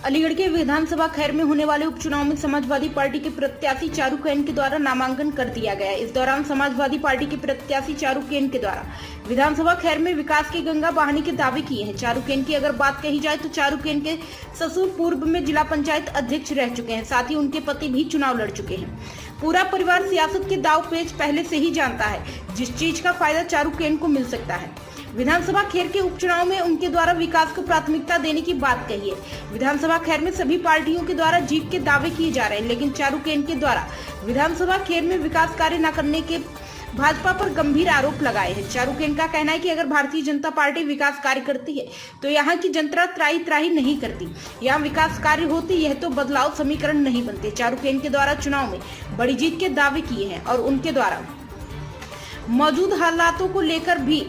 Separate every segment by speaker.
Speaker 1: अलीगढ़ के विधानसभा खैर में होने वाले उपचुनाव में समाजवादी पार्टी के प्रत्याशी चारू कैन के द्वारा नामांकन कर दिया गया। इस दौरान समाजवादी पार्टी के प्रत्याशी चारू कैन के द्वारा विधानसभा खैर में विकास की गंगा बहाने के दावे किए हैं। चारू कैन की अगर बात कही जाए तो चारू कैन के ससुर पूर्व में जिला पंचायत अध्यक्ष रह चुके हैं, साथ ही उनके पति भी चुनाव लड़ चुके हैं। पूरा परिवार सियासत के दाव पेच पहले से ही जानता है, जिस चीज का फायदा चारू कैन को मिल सकता है। विधानसभा खैर के उपचुनाव में उनके द्वारा विकास को प्राथमिकता देने की बात कही है। विधानसभा खैर में सभी पार्टियों के द्वारा जीत के दावे किए जा रहे हैं, लेकिन चारू कैन के द्वारा विधानसभा खैर में विकास कार्य न करने के भाजपा पर गंभीर आरोप लगाए हैं। चारू कैन का कहना है कि अगर भारतीय जनता पार्टी विकास कार्य करती है तो यहाँ की जनता त्राही त्राही नहीं करती। यहाँ विकास कार्य होती यह तो बदलाव समीकरण नहीं बनते। चारू कैन के द्वारा चुनाव में बड़ी जीत के दावे किए हैं और उनके द्वारा मौजूद हालातों को लेकर भी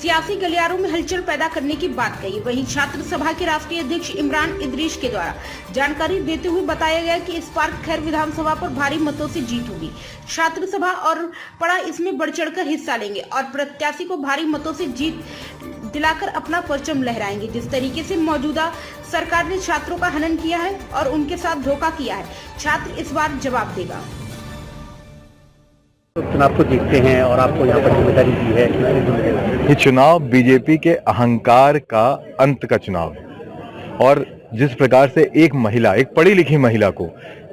Speaker 1: सियासी गलियारों में हलचल पैदा करने की बात कही। वहीं छात्र सभा के राष्ट्रीय अध्यक्ष इमरान इदरीश के द्वारा जानकारी देते हुए बताया गया कि इस बार खैर विधानसभा पर भारी मतों से जीत होगी। छात्र सभा और पड़ा इसमें बढ़ चढ़कर हिस्सा लेंगे और प्रत्याशी को भारी मतों से जीत दिलाकर अपना परचम लहराएंगे। जिस तरीके से मौजूदा सरकार ने छात्रों का हनन किया है और उनके साथ धोखा किया है, छात्र इस बार जवाब देगा।
Speaker 2: चुनाव को देखते हैं और आपको यहाँ पर जिम्मेदारी दी है।
Speaker 3: ये चुनाव बीजेपी के अहंकार का अंत का चुनाव है और जिस प्रकार से एक महिला, एक पढ़ी लिखी महिला को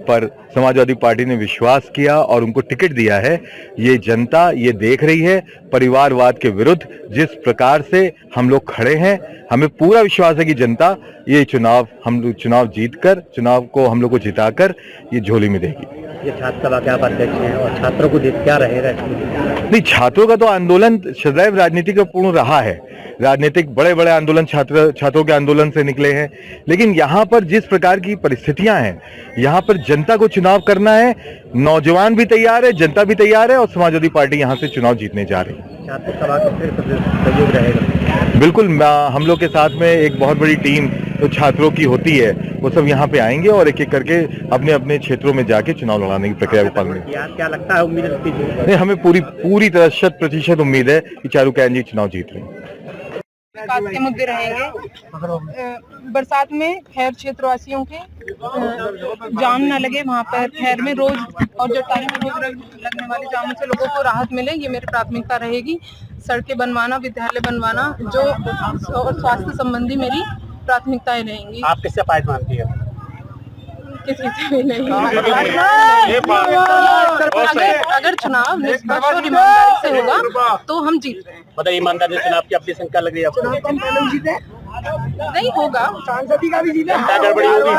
Speaker 3: पर समाजवादी पार्टी ने विश्वास किया और उनको टिकट दिया है, ये जनता ये देख रही है। परिवारवाद के विरुद्ध जिस प्रकार से हम लोग खड़े हैं, हमें पूरा विश्वास है कि जनता ये चुनाव चुनाव जीतकर, चुनाव को हम लोग को जिताकर ये झोली में देगी।
Speaker 2: ये छात्र सभा के आप अध्यक्ष हैं और छात्रों को देख क्या रहेगा?
Speaker 3: नहीं, छात्रों का तो आंदोलन सदैव राजनीति का पूर्ण रहा है। राजनीतिक बड़े बड़े आंदोलन छात्रों के आंदोलन से निकले हैं, लेकिन यहाँ पर जिस प्रकार की परिस्थितियां हैं, यहाँ पर जनता को चुनाव करना है। नौजवान भी तैयार है, जनता भी तैयार है और समाजवादी पार्टी यहाँ से चुनाव जीतने जा रही है।
Speaker 2: छात्र सभा का फिर सहयोग रहेगा?
Speaker 3: बिल्कुल, हम लोग के साथ में एक बहुत बड़ी टीम तो छात्रों की होती है, वो सब यहाँ पे आएंगे और एक एक करके अपने अपने क्षेत्रों में जाके चुनाव लड़ाने की प्रक्रिया को पालन करेंगे।
Speaker 2: क्या लगता है, उम्मीद रखती है?
Speaker 3: नहीं, हमें पूरी तरह 100% उम्मीद है कि चारू कैन जी चुनाव जीत रहे हैं।
Speaker 4: विकास के मुद्दे रहेंगे। बरसात में खैर क्षेत्रवासियों के जाम न लगे, वहाँ पर खैर में रोज और जटाई में रोज लगने वाले जामों से लोगों को राहत मिले, ये मेरी प्राथमिकता रहेगी। सड़कें बनवाना, विद्यालय बनवाना, जो और स्वास्थ्य संबंधी मेरी प्राथमिकताएं रहेंगी।
Speaker 2: आप किससे फायदा मानती है?
Speaker 4: किसी से भी नहीं। अगर चुनाव निष्पक्ष और ईमानदारी से होगा तो हम जीत रहे हैं।
Speaker 2: बताइए, ईमानदारी चुनाव की अपनी शंका लग रही है आपको?
Speaker 4: नहीं होगा,
Speaker 2: सांसदी का भी जीते,
Speaker 4: गड़बड़ी होगी।